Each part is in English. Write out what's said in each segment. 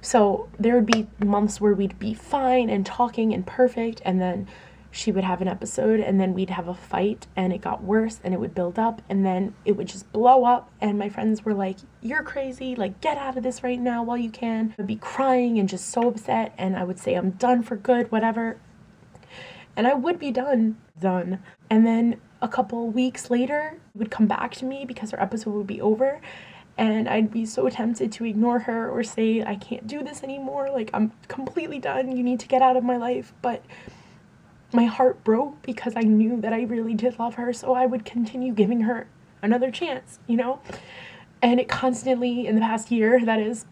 So there would be months where we'd be fine and talking and perfect, and then she would have an episode, and then we'd have a fight, and it got worse, and it would build up, and then it would just blow up, and my friends were like, you're crazy, like, get out of this right now while you can. I'd be crying and just so upset, and I would say I'm done for good, whatever. And I would be done. And then a couple weeks later, it would come back to me because her episode would be over, and I'd be so tempted to ignore her or say, I can't do this anymore, like, I'm completely done, you need to get out of my life. But my heart broke because I knew that I really did love her, so I would continue giving her another chance, you know? And it constantly, in the past year, that is,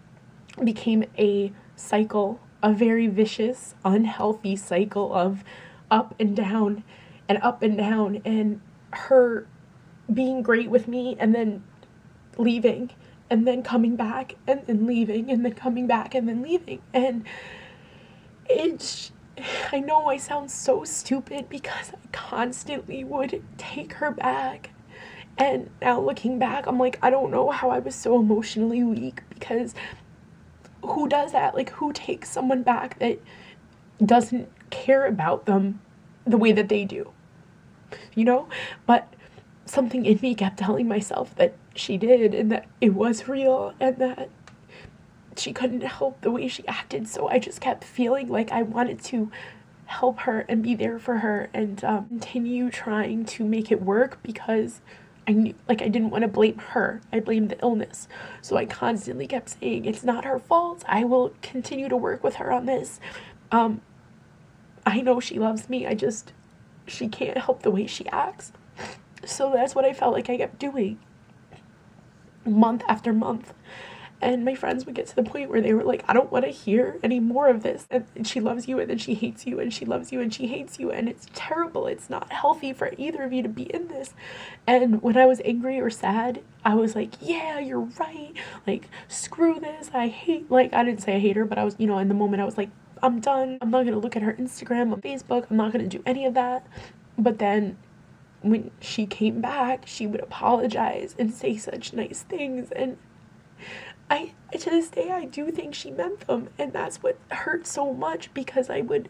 became a cycle, a very vicious, unhealthy cycle of up and down, and her being great with me and then leaving, and then coming back, and then leaving, and then coming back, and then leaving. And I know I sound so stupid because I constantly would take her back. And now looking back, I'm like, I don't know how I was so emotionally weak, because who does that? Like, who takes someone back that doesn't care about them the way that they do? You know? But something in me kept telling myself that she did, and that it was real, and that she couldn't help the way she acted. So I just kept feeling like I wanted to help her and be there for her, and continue trying to make it work, because I knew, like, I didn't want to blame her. I blamed the illness. So I constantly kept saying, it's not her fault. I will continue to work with her on this. I know she loves me. She can't help the way she acts. So that's what I felt like I kept doing, month after month. And my friends would get to the point where they were like, I don't want to hear any more of this. And she loves you, and then she hates you, and she loves you, and she hates you. And it's terrible. It's not healthy for either of you to be in this. And when I was angry or sad, I was like, yeah, you're right. Like, screw this. I didn't say I hate her, but I was, you know, in the moment I was like, I'm done. I'm not going to look at her Instagram or Facebook. I'm not going to do any of that. But then when she came back, she would apologize and say such nice things. And to this day, I do think she meant them, and that's what hurt so much, because I would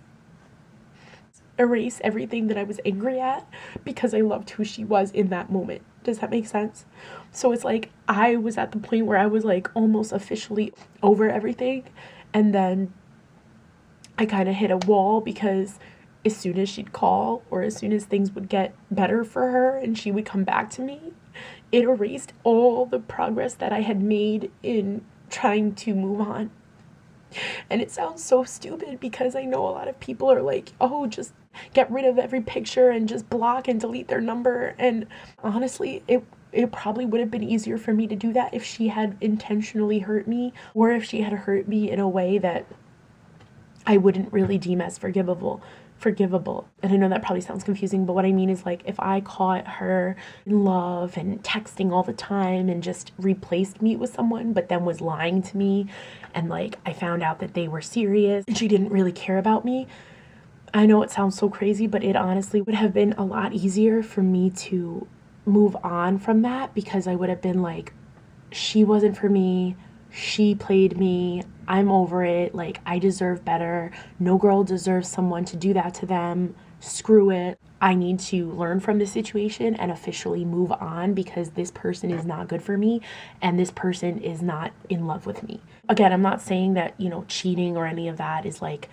erase everything that I was angry at because I loved who she was in that moment. Does that make sense? So it's like I was at the point where I was like almost officially over everything, and then I kind of hit a wall, because as soon as she'd call, or as soon as things would get better for her and she would come back to me, it erased all the progress that I had made in trying to move on. And it sounds so stupid, because I know a lot of people are like, oh, just get rid of every picture and just block and delete their number. And honestly, it probably would have been easier for me to do that if she had intentionally hurt me, or if she had hurt me in a way that I wouldn't really deem as forgivable. And I know that probably sounds confusing, but what I mean is, like, if I caught her in love and texting all the time and just replaced me with someone, but then was lying to me, and like I found out that they were serious and she didn't really care about me, I know it sounds so crazy, but it honestly would have been a lot easier for me to move on from that, because I would have been like, she wasn't for me. She played me. I'm over it. Like, I deserve better. No girl deserves someone to do that to them. Screw it. I need to learn from this situation and officially move on, because this person is not good for me, and this person is not in love with me. Again, I'm not saying that, you know, cheating or any of that is like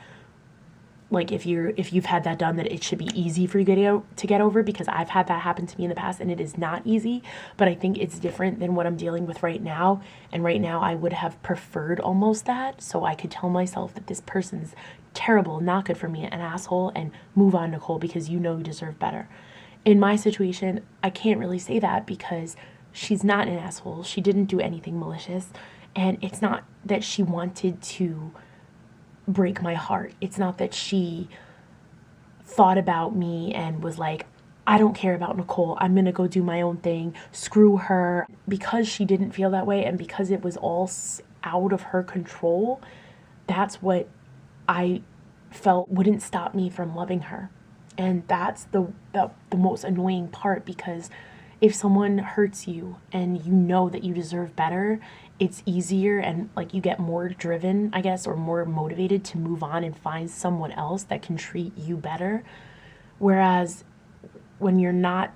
if you've had that done, that it should be easy for you to get over, because I've had that happen to me in the past and it is not easy. But I think it's different than what I'm dealing with right now. And right now I would have preferred almost that, so I could tell myself that this person's terrible, not good for me, an asshole, and move on, Nicole, because you know you deserve better. In my situation, I can't really say that, because she's not an asshole. She didn't do anything malicious, and it's not that she wanted to break my heart. It's not that she thought about me and was like, I don't care about Nicole, I'm gonna go do my own thing, screw her. Because she didn't feel that way, and because it was all out of her control, that's what I felt wouldn't stop me from loving her. And that's the most annoying part, because if someone hurts you and you know that you deserve better, it's easier and like you get more driven, I guess, or more motivated to move on and find someone else that can treat you better. Whereas when you're not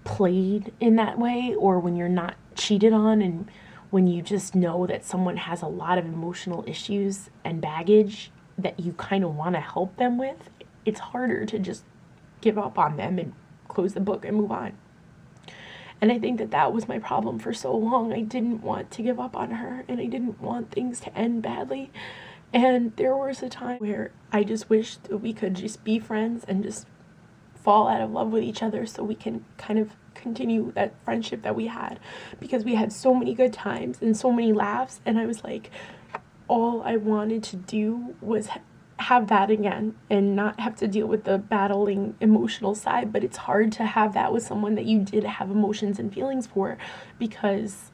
played in that way, or when you're not cheated on, and when you just know that someone has a lot of emotional issues and baggage that you kind of want to help them with, it's harder to just give up on them and close the book and move on. And I think that that was my problem for so long. I didn't want to give up on her, and I didn't want things to end badly. And there was a time where I just wished that we could just be friends and just fall out of love with each other so we can kind of continue that friendship that we had, because we had so many good times and so many laughs, and I was like, all I wanted to do was have that again and not have to deal with the battling emotional side. But it's hard to have that with someone that you did have emotions and feelings for, because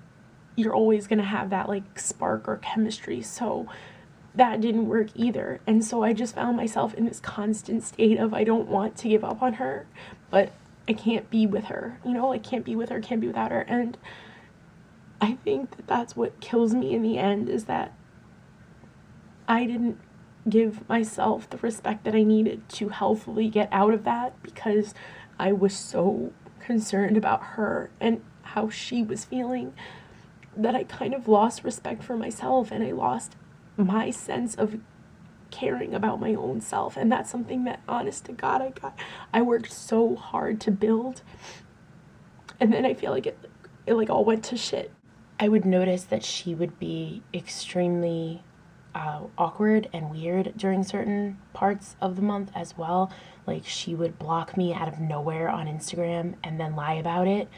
you're always going to have that like spark or chemistry. So that didn't work either. And so I just found myself in this constant state of, I don't want to give up on her, but I can't be with her, you know, I can't be with her, can't be without her. And I think that that's what kills me in the end, is that I didn't give myself the respect that I needed to healthily get out of that, because I was so concerned about her and how she was feeling, that I kind of lost respect for myself, and I lost my sense of caring about my own self. And that's something that, honest to God, I worked so hard to build, and then I feel like it like all went to shit. I would notice that she would be extremely awkward and weird during certain parts of the month as well. Like, she would block me out of nowhere on Instagram and then lie about it.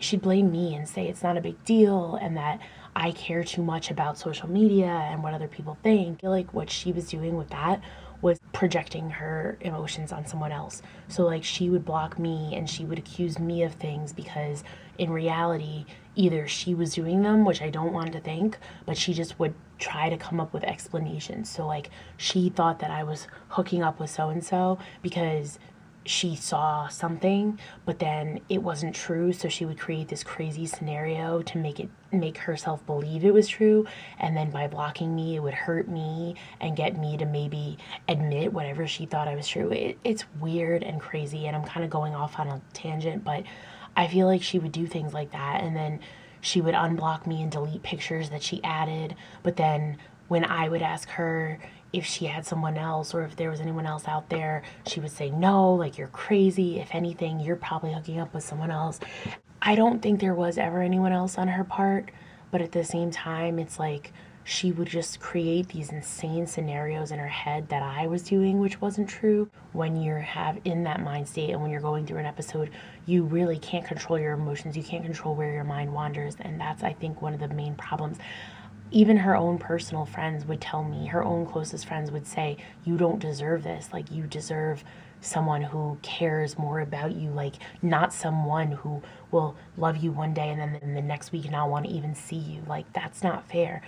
She'd blame me and say it's not a big deal and that I care too much about social media and what other people think. I feel like what she was doing with that was projecting her emotions on someone else. So like, she would block me and she would accuse me of things, because in reality, either she was doing them, which I don't want to think, but she just would try to come up with explanations. So like, she thought that I was hooking up with so-and-so because she saw something, but then it wasn't true, so she would create this crazy scenario to make herself believe it was true, and then by blocking me, it would hurt me and get me to maybe admit whatever she thought I was true. It's weird and crazy, and I'm kind of going off on a tangent, but I feel like she would do things like that, and then she would unblock me and delete pictures that she added, but then when I would ask her if she had someone else or if there was anyone else out there, she would say, no, like, you're crazy. If anything, you're probably hooking up with someone else. I don't think there was ever anyone else on her part, but at the same time, it's like she would just create these insane scenarios in her head that I was doing, which wasn't true. When you're in that mind state and when you're going through an episode, you really can't control your emotions. You can't control where your mind wanders, and that's, I think, one of the main problems. Even her own personal friends would tell me, her own closest friends would say, you don't deserve this. Like, you deserve someone who cares more about you, like, not someone who will love you one day and then the next week not want to even see you. Like, that's not fair.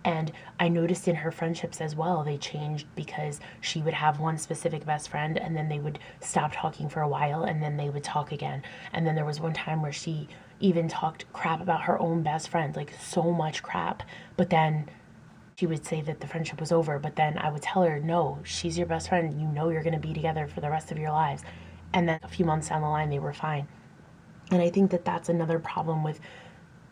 And I noticed in her friendships as well, they changed, because she would have one specific best friend and then they would stop talking for a while and then they would talk again. And then there was one time where she even talked crap about her own best friend, like so much crap. But then she would say that the friendship was over, but then I would tell her, no, she's your best friend. You know you're going to be together for the rest of your lives. And then a few months down the line, they were fine. And I think that that's another problem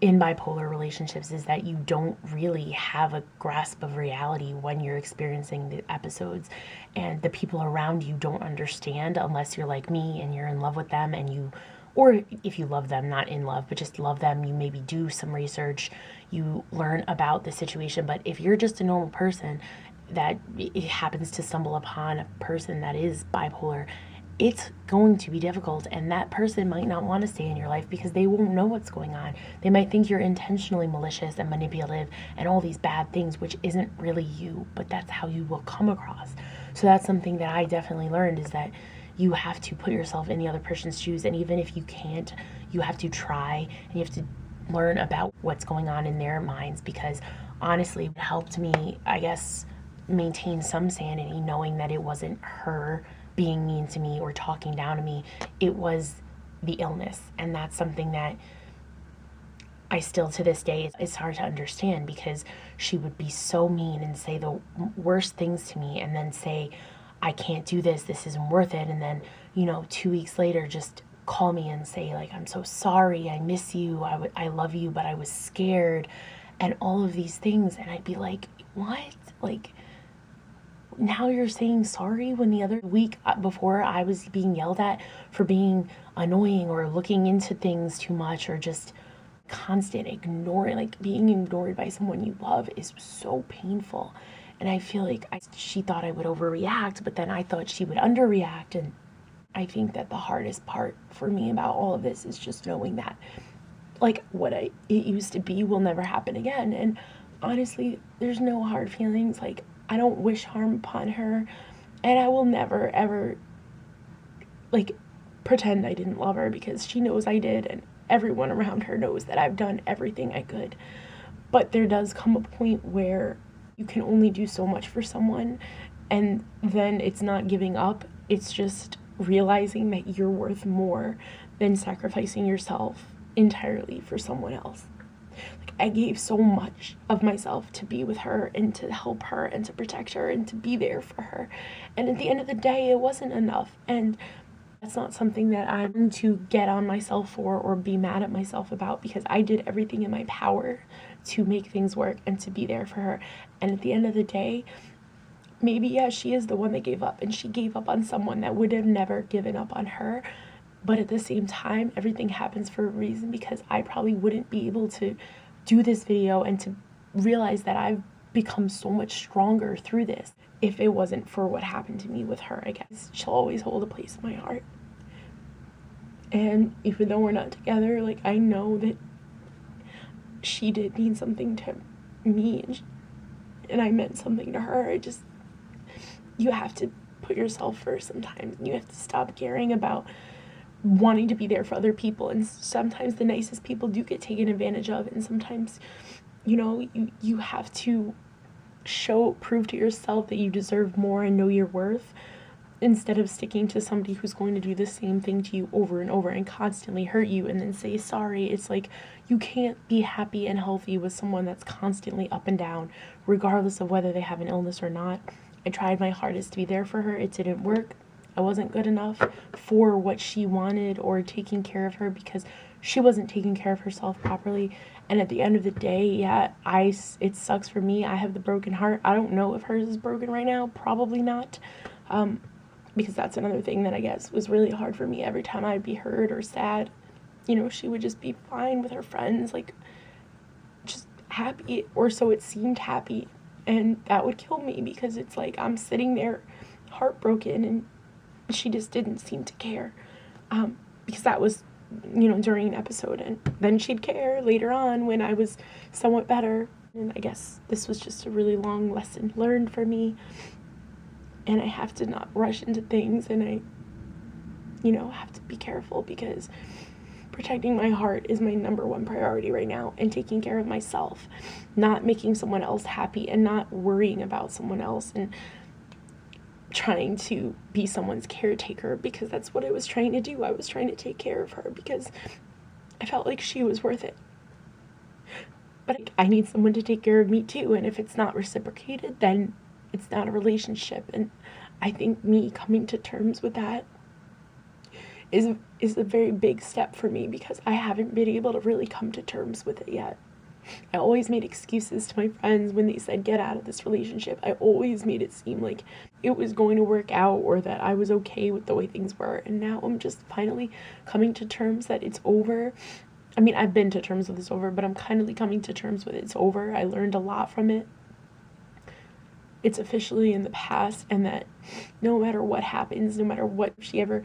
in bipolar relationships, is that you don't really have a grasp of reality when you're experiencing the episodes, and the people around you don't understand unless you're like me and you're in love with them, and or if you love them, not in love, but just love them, you maybe do some research, you learn about the situation. But if you're just a normal person that it happens to stumble upon a person that is bipolar, it's going to be difficult, and that person might not want to stay in your life because they won't know what's going on. They might think you're intentionally malicious and manipulative and all these bad things, which isn't really you, but that's how you will come across. So that's something that I definitely learned, is that you have to put yourself in the other person's shoes, and even if you can't, you have to try, and you have to learn about what's going on in their minds, because honestly, it helped me, I guess, maintain some sanity, knowing that it wasn't her being mean to me or talking down to me. It was the illness, and that's something that I still, to this day, it's hard to understand because she would be so mean and say the worst things to me and then say, I can't do this, this isn't worth it. And then, 2 weeks later, just call me and say, like, I'm so sorry, I miss you, I love you, but I was scared, and all of these things. And I'd be like, what? Like, now you're saying sorry when the other week before I was being yelled at for being annoying or looking into things too much or just constant ignoring, like being ignored by someone you love is so painful. And I feel like she thought I would overreact, but then I thought she would underreact. And I think that the hardest part for me about all of this is just knowing that, like, it used to be will never happen again. And honestly, there's no hard feelings. Like, I don't wish harm upon her, and I will never, ever, like, pretend I didn't love her, because she knows I did, and everyone around her knows that I've done everything I could. But there does come a point where you can only do so much for someone, and then it's not giving up. It's just realizing that you're worth more than sacrificing yourself entirely for someone else. Like, I gave so much of myself to be with her and to help her and to protect her and to be there for her. And at the end of the day, it wasn't enough. And that's not something that I'm going to get on myself for or be mad at myself about, because I did everything in my power to make things work and to be there for her. And at the end of the day, maybe, yeah, she is the one that gave up, and she gave up on someone that would have never given up on her. But at the same time, everything happens for a reason, because I probably wouldn't be able to do this video and to realize that I've become so much stronger through this if it wasn't for what happened to me with her. I guess she'll always hold a place in my heart. And even though we're not together, like, I know that she did mean something to me, and I meant something to her. You have to put yourself first sometimes, and you have to stop caring about wanting to be there for other people. And sometimes the nicest people do get taken advantage of, and sometimes, you have to prove to yourself that you deserve more and know your worth, instead of sticking to somebody who's going to do the same thing to you over and over and constantly hurt you and then say sorry. It's like, you can't be happy and healthy with someone that's constantly up and down, regardless of whether they have an illness or not. I tried my hardest to be there for her. It didn't work. I wasn't good enough for what she wanted or taking care of her, because she wasn't taking care of herself properly. And at the end of the day, yeah, it sucks for me. I have the broken heart. I don't know if hers is broken right now. Probably not. Because that's another thing that I guess was really hard for me. Every time I'd be hurt or sad, she would just be fine with her friends, like, just happy, or so it seemed happy. And that would kill me, because it's like I'm sitting there heartbroken and she just didn't seem to care. Because that was, during an episode, and then she'd care later on when I was somewhat better. And I guess this was just a really long lesson learned for me. And I have to not rush into things, and I, have to be careful, because protecting my heart is my number one priority right now, and taking care of myself, not making someone else happy, and not worrying about someone else and trying to be someone's caretaker, because that's what I was trying to do. I was trying to take care of her because I felt like she was worth it. But I need someone to take care of me too, and if it's not reciprocated, then it's not a relationship. And I think me coming to terms with that is a very big step for me, because I haven't been able to really come to terms with it yet. I always made excuses to my friends when they said get out of this relationship. I always made it seem like it was going to work out, or that I was okay with the way things were. And now I'm just finally coming to terms that it's over. I mean, I've been to terms with it's over, but I'm kindly coming to terms with it's over. I learned a lot from it. It's officially in the past, and that no matter what happens, no matter what she ever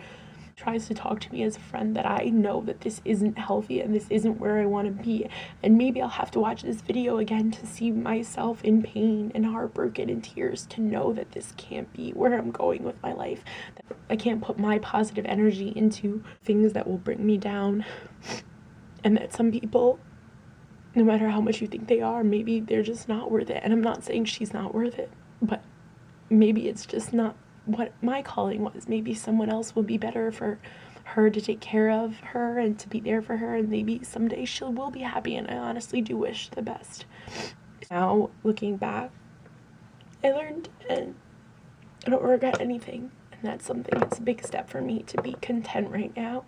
tries to talk to me as a friend, that I know that this isn't healthy and this isn't where I want to be. And maybe I'll have to watch this video again to see myself in pain and heartbroken and tears, to know that this can't be where I'm going with my life. That I can't put my positive energy into things that will bring me down. And that some people, no matter how much you think they are, maybe they're just not worth it. And I'm not saying she's not worth it, but maybe it's just not what my calling was. Maybe someone else would be better for her to take care of her and to be there for her, and maybe someday she will be happy, and I honestly do wish the best. Now, looking back, I learned and I don't regret anything, and that's something that's a big step for me, to be content right now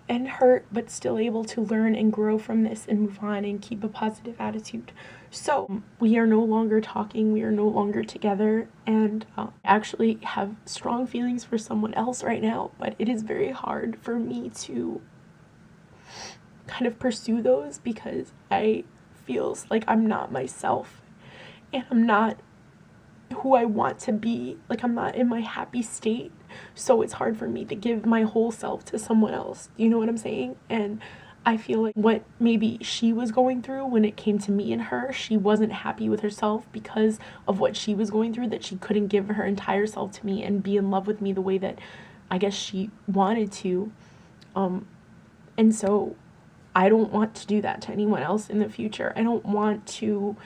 and hurt, but still able to learn and grow from this and move on and keep a positive attitude. So we are no longer talking, we are no longer together, and I actually have strong feelings for someone else right now, but it is very hard for me to kind of pursue those because I feel like I'm not myself and I'm not who I want to be. Like, I'm not in my happy state, so it's hard for me to give my whole self to someone else. You know what I'm saying? And I feel like what maybe she was going through when it came to me and her, she wasn't happy with herself because of what she was going through, that she couldn't give her entire self to me and be in love with me the way that I guess she wanted to. And so I don't want to do that to anyone else in the future. I don't want to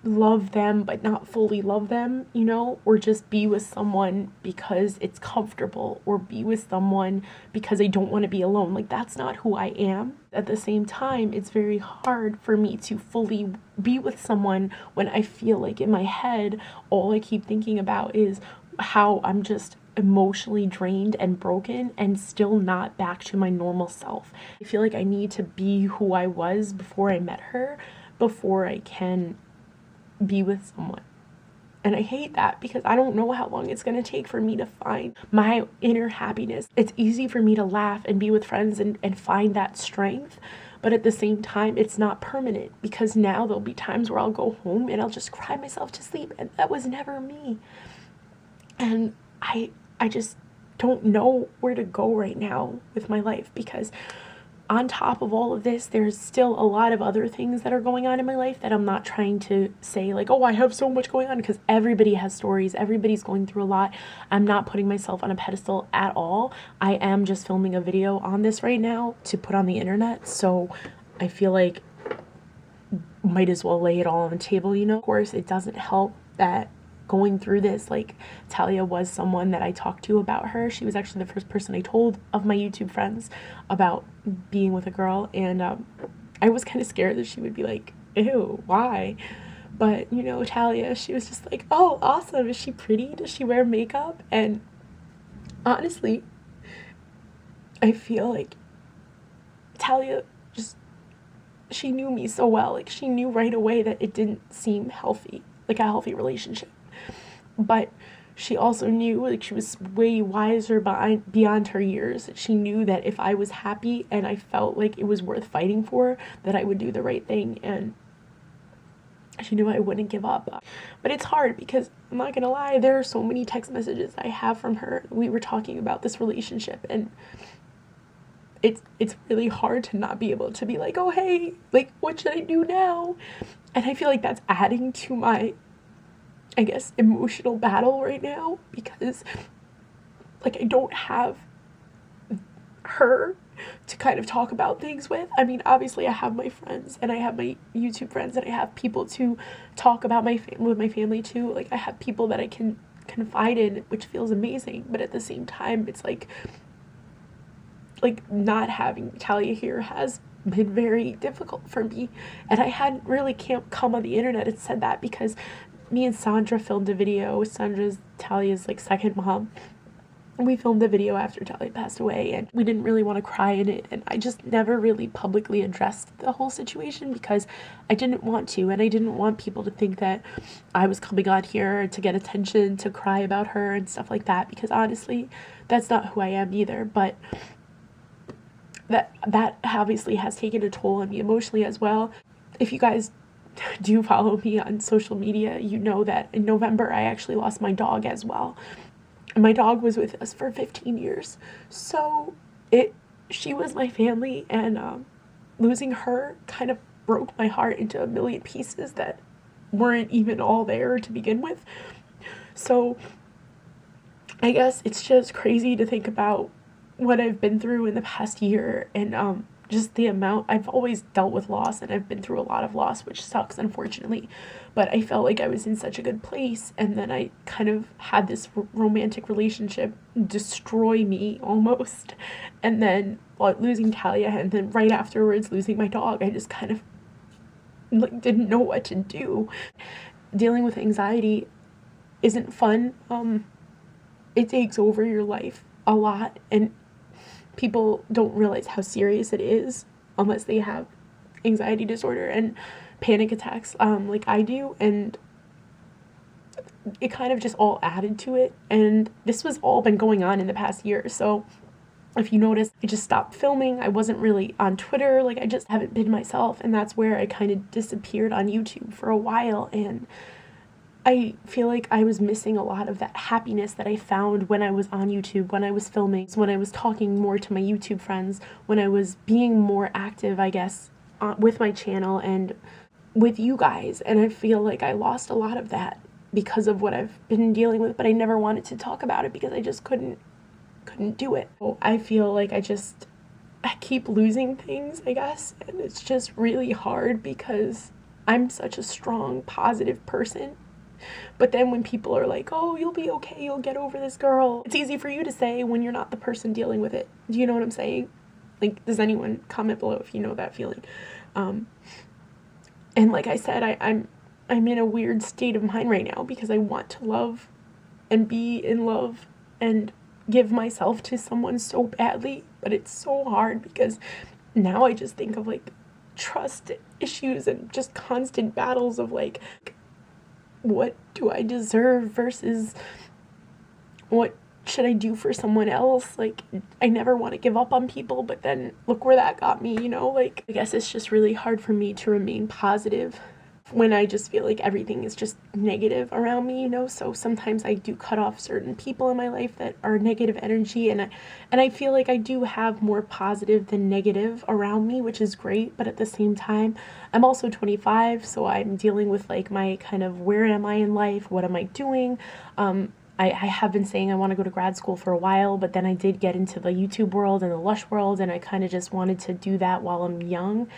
love them but not fully love them, you know, or just be with someone because it's comfortable, or be with someone because I don't want to be alone. Like, that's not who I am. At the same time, it's very hard for me to fully be with someone when I feel like in my head all I keep thinking about is how I'm just emotionally drained and broken and still not back to my normal self. I feel like I need to be who I was before I met her, before I can be with someone. And I hate that because I don't know how long it's going to take for me to find my inner happiness. It's easy for me to laugh and be with friends and find that strength, but at the same time, it's not permanent, because now there'll be times where I'll go home and I'll just cry myself to sleep, and that was never me. And I just don't know where to go right now with my life, because on top of all of this, there's still a lot of other things that are going on in my life that I'm not trying to say like, oh, I have so much going on, because everybody has stories. Everybody's going through a lot. I'm not putting myself on a pedestal at all. I am just filming a video on this right now to put on the internet. So I feel like might as well lay it all on the table, you know? Of course, it doesn't help that going through this, like, Talia was someone that I talked to about her. She was actually the first person I told of my YouTube friends about being with a girl, and I was kind of scared that she would be like, ew, why? But, you know, Talia, she was just like, oh, awesome, is she pretty? Does she wear makeup? And honestly, I feel like Talia just, she knew me so well. Like, she knew right away that it didn't seem healthy, like a healthy relationship. But she also knew, like, she was way wiser beyond her years. She knew that if I was happy and I felt like it was worth fighting for, that I would do the right thing, and she knew I wouldn't give up. But it's hard because, I'm not gonna lie, there are so many text messages I have from her. We were talking about this relationship, and it's really hard to not be able to be like, oh, hey, like, what should I do now? And I feel like that's adding to my, I guess, emotional battle right now, because, like, I don't have her to kind of talk about things with. I mean, obviously I have my friends, and I have my YouTube friends, and I have people to talk about with my family too. Like, I have people that I can confide in, which feels amazing, but at the same time, it's like not having Talia here has been very difficult for me. And I hadn't really come on the internet and said that because me and Sandra filmed a video. Sandra's Talia's like second mom. And we filmed a video after Talia passed away, and we didn't really want to cry in it, and I just never really publicly addressed the whole situation because I didn't want to, and I didn't want people to think that I was coming on here to get attention, to cry about her and stuff like that, because honestly, that's not who I am either. But that obviously has taken a toll on me emotionally as well. If you guys do follow me on social media, you know that in November I actually lost my dog as well. My dog was with us for 15 years, so she was my family, and losing her kind of broke my heart into a million pieces that weren't even all there to begin with. So I guess it's just crazy to think about what I've been through in the past year, and just the amount, I've always dealt with loss and I've been through a lot of loss, which sucks, unfortunately. But I felt like I was in such a good place, and then I kind of had this romantic relationship destroy me almost. And then, well, losing Talia, and then right afterwards losing my dog, I just kind of like didn't know what to do. Dealing with anxiety isn't fun. It takes over your life a lot, and people don't realize how serious it is unless they have anxiety disorder and panic attacks like I do, and it kind of just all added to it. And this was all been going on in the past year. So if you notice, I just stopped filming. I wasn't really on Twitter. Like, I just haven't been myself, and that's where I kind of disappeared on YouTube for a while. And I feel like I was missing a lot of that happiness that I found when I was on YouTube, when I was filming, when I was talking more to my YouTube friends, when I was being more active, I guess, with my channel and with you guys. And I feel like I lost a lot of that because of what I've been dealing with, but I never wanted to talk about it because I just couldn't do it. So I feel like I keep losing things, I guess, and it's just really hard because I'm such a strong, positive person. But then when people are like, oh, you'll be okay, you'll get over this, girl, it's easy for you to say when you're not the person dealing with it. Do you know what I'm saying? Like, does anyone comment below if you know that feeling? And like I said, I'm in a weird state of mind right now because I want to love and be in love and give myself to someone so badly, but it's so hard because now I just think of like trust issues and just constant battles of like, what do I deserve versus what should I do for someone else? Like, I never want to give up on people, but then look where that got me, you know? Like, I guess it's just really hard for me to remain positive when I just feel like everything is just negative around me, you know? So sometimes I do cut off certain people in my life that are negative energy, and I feel like I do have more positive than negative around me, which is great. But at the same time, I'm also 25, so I'm dealing with like my kind of, where am I in life? What am I doing? I have been saying I want to go to grad school for a while, but then I did get into the YouTube world and the Lush world, and I kind of just wanted to do that while I'm young.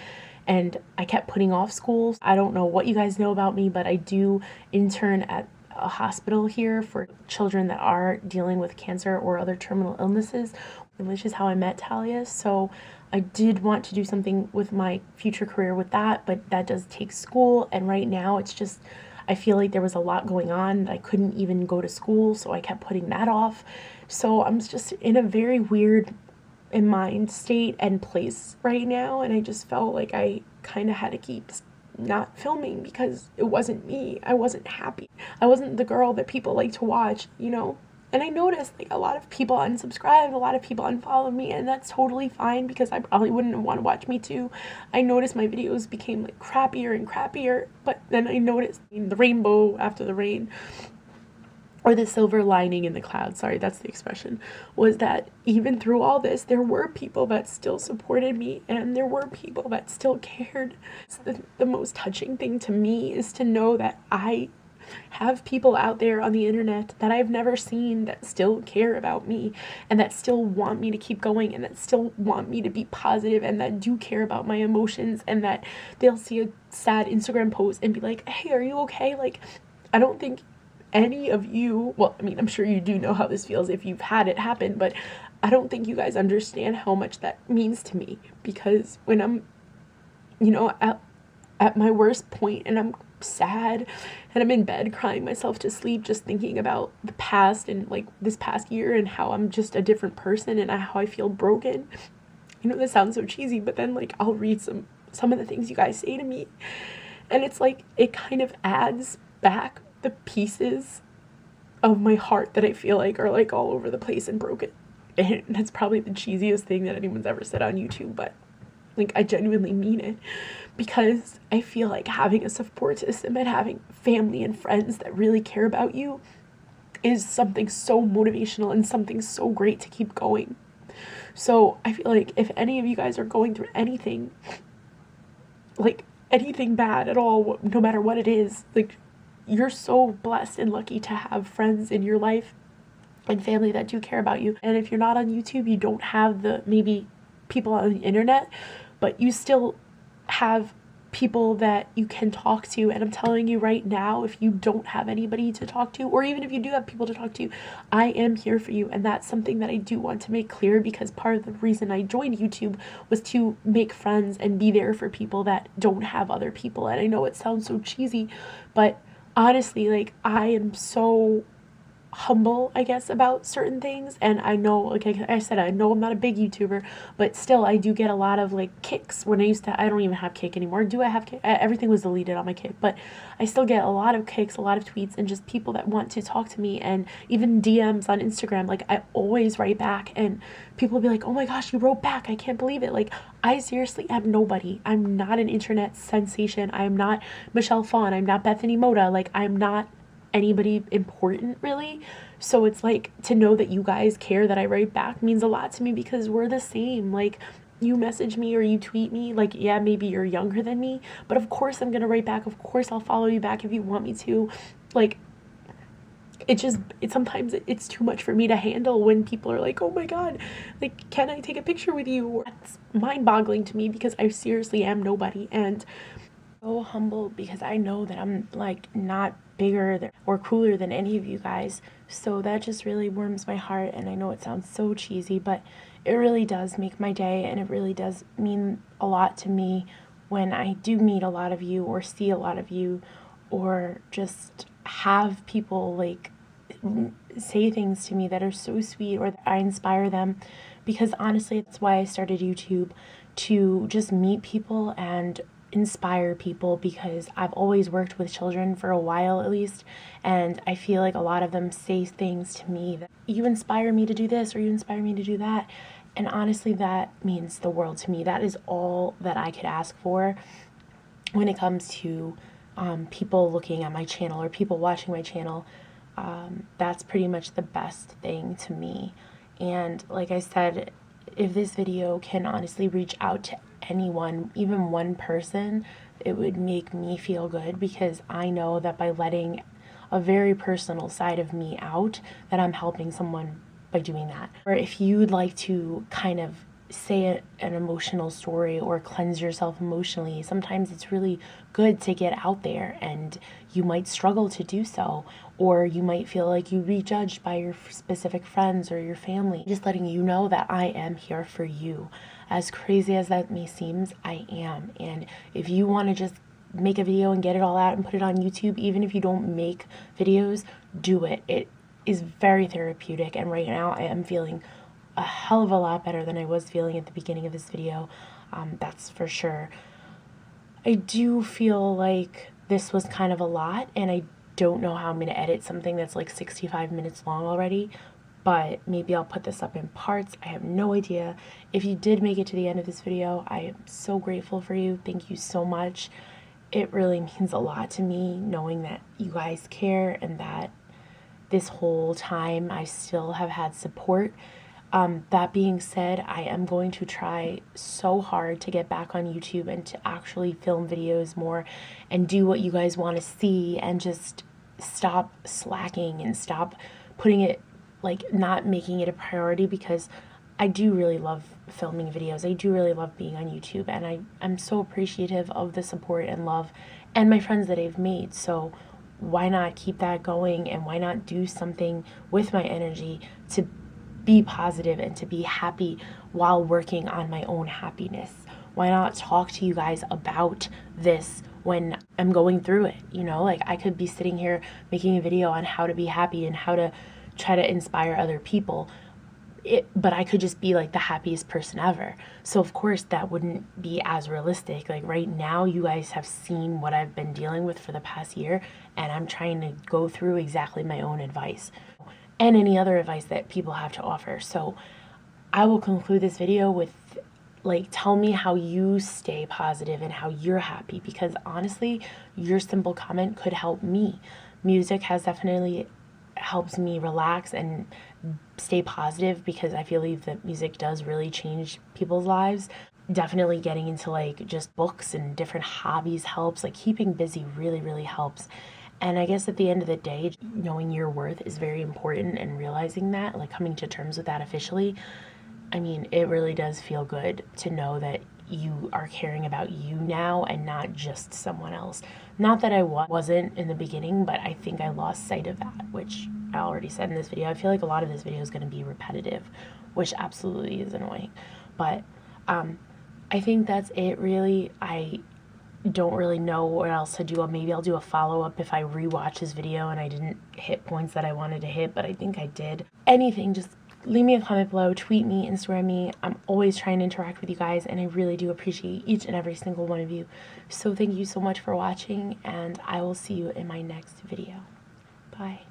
And I kept putting off school. I don't know what you guys know about me, but I do intern at a hospital here for children that are dealing with cancer or other terminal illnesses, which is how I met Talia. So I did want to do something with my future career with that, but that does take school. And right now it's just, I feel like there was a lot going on that I couldn't even go to school, so I kept putting that off. So I'm just in a very weird mind state and place right now, and I just felt like I kind of had to keep not filming because it wasn't me. I wasn't happy. I wasn't the girl that people like to watch, you know? And I noticed like a lot of people unsubscribed, a lot of people unfollowed me, and that's totally fine because I probably wouldn't want to watch me too. I noticed my videos became like crappier and crappier, but then I noticed the rainbow after the rain, or the silver lining in the cloud, sorry, that's the expression, was that even through all this, there were people that still supported me, and there were people that still cared. So the most touching thing to me is to know that I have people out there on the internet that I've never seen that still care about me, and that still want me to keep going, and that still want me to be positive, and that do care about my emotions, and that they'll see a sad Instagram post and be like, hey, are you okay? Like, I don't think any of you, well, I mean, I'm sure you do know how this feels if you've had it happen, but I don't think you guys understand how much that means to me, because when I'm, you know, at my worst point and I'm sad and I'm in bed crying myself to sleep just thinking about the past and like this past year and how I'm just a different person and how I feel broken. You know, this sounds so cheesy, but then like I'll read some of the things you guys say to me, and it's like it kind of adds back the pieces of my heart that I feel like are like all over the place and broken. And that's probably the cheesiest thing that anyone's ever said on YouTube, but like I genuinely mean it, because I feel like having a support system and having family and friends that really care about you is something so motivational and something so great to keep going. So I feel like if any of you guys are going through anything, like anything bad at all, no matter what it is, like, you're so blessed and lucky to have friends in your life and family that do care about you. And if you're not on YouTube, you don't have the maybe people on the internet, but you still have people that you can talk to. And I'm telling you right now, if you don't have anybody to talk to, or even if you do have people to talk to, I am here for you. And that's something that I do want to make clear, because part of the reason I joined YouTube was to make friends and be there for people that don't have other people. And I know it sounds so cheesy, but honestly, like, I am so humble, I guess, about certain things. And I know, like I said, I know I'm not a big YouTuber, but still I do get a lot of like kicks. When I don't even have Kick anymore. Do I have Kick? Everything was deleted on my Kick, but I still get a lot of kicks, a lot of tweets, and just people that want to talk to me, and even DMs on Instagram. Like, I always write back, and people will be like, oh my gosh, you wrote back, I can't believe it. Like, I seriously am nobody. I'm not an internet sensation. I'm not Michelle Phan. I'm not Bethany Moda. Like, I'm not anybody important, really. So it's like, to know that you guys care that I write back means a lot to me, because we're the same. Like, you message me or you tweet me, like, yeah, maybe you're younger than me, but of course I'm gonna write back. Of course I'll follow you back if you want me to. Like, sometimes it's too much for me to handle when people are like, oh my god, like, can I take a picture with you? It's mind-boggling to me, because I seriously am nobody. And so humble, because I know that I'm like not bigger or cooler than any of you guys. So that just really warms my heart. And I know it sounds so cheesy, but it really does make my day, and it really does mean a lot to me when I do meet a lot of you, or see a lot of you, or just have people like say things to me that are so sweet, or that I inspire them. Because honestly, that's why I started YouTube, to just meet people and inspire people, because I've always worked with children for a while, at least, and I feel like a lot of them say things to me that, you inspire me to do this, or you inspire me to do that. And honestly, that means the world to me. That is all that I could ask for when it comes to people looking at my channel, or people watching my channel. That's pretty much the best thing to me. And like I said, if this video can honestly reach out to anyone, even one person, it would make me feel good, because I know that by letting a very personal side of me out, that I'm helping someone by doing that. Or if you'd like to kind of say an emotional story, or cleanse yourself emotionally, sometimes it's really good to get out there, and you might struggle to do so, or you might feel like you be judged by your specific friends or your family. Just letting you know that I am here for you. As crazy as that may seem, I am. And if you want to just make a video and get it all out and put it on YouTube, even if you don't make videos, do it. It is very therapeutic, and right now I am feeling a hell of a lot better than I was feeling at the beginning of this video. That's for sure. I do feel like this was kind of a lot, and I don't know how I'm going to edit something that's like 65 minutes long already, but maybe I'll put this up in parts. I have no idea. If you did make it to the end of this video, I am so grateful for you. Thank you so much. It really means a lot to me knowing that you guys care, and that this whole time I still have had support. That being said, I am going to try so hard to get back on YouTube and to actually film videos more and do what you guys want to see, and just stop slacking and stop putting it, like, not making it a priority, because I do really love filming videos. I do really love being on YouTube, and I'm so appreciative of the support and love and my friends that I've made. So why not keep that going, and why not do something with my energy to be positive and to be happy while working on my own happiness? Why not talk to you guys about this when I'm going through it? You know, like, I could be sitting here making a video on how to be happy and how to try to inspire other people, but I could just be like the happiest person ever. So of course that wouldn't be as realistic. Like, right now you guys have seen what I've been dealing with for the past year, and I'm trying to go through exactly my own advice and any other advice that people have to offer. So I will conclude this video with, like, tell me how you stay positive and how you're happy, because honestly, your simple comment could help me. Music has definitely helps me relax and stay positive, because I feel like that music does really change people's lives. Definitely getting into like just books and different hobbies helps. Like, keeping busy really, really helps. And I guess at the end of the day, knowing your worth is very important, and realizing that, like, coming to terms with that officially, I mean, it really does feel good to know that you are caring about you now and not just someone else. Not that I wasn't in the beginning, but I think I lost sight of that, which I already said in this video. I feel like a lot of this video is going to be repetitive, which absolutely is annoying. But I think that's it, really. I don't really know what else to do. Maybe I'll do a follow-up if I rewatch this video and I didn't hit points that I wanted to hit, but I think I did. Anything, just leave me a comment below, tweet me, Instagram me. I'm always trying to interact with you guys, and I really do appreciate each and every single one of you. So thank you so much for watching, and I will see you in my next video. Bye.